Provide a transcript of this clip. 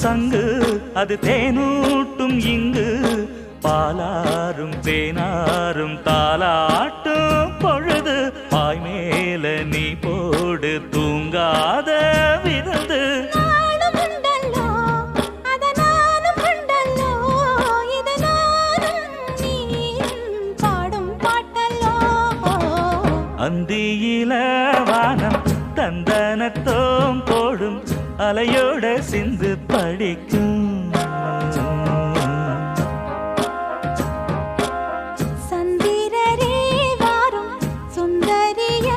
சங்கு அது தேனூட்டும் இங்கு பாலாரும் தேனாரும் தாலாட்டும் பொழுது பாய் மேல நீ போடு தூங்காத விருந்து அந்தியில வானம் தந்தனத்தோம் போடும் அலையோட சிந்து படிக்கும்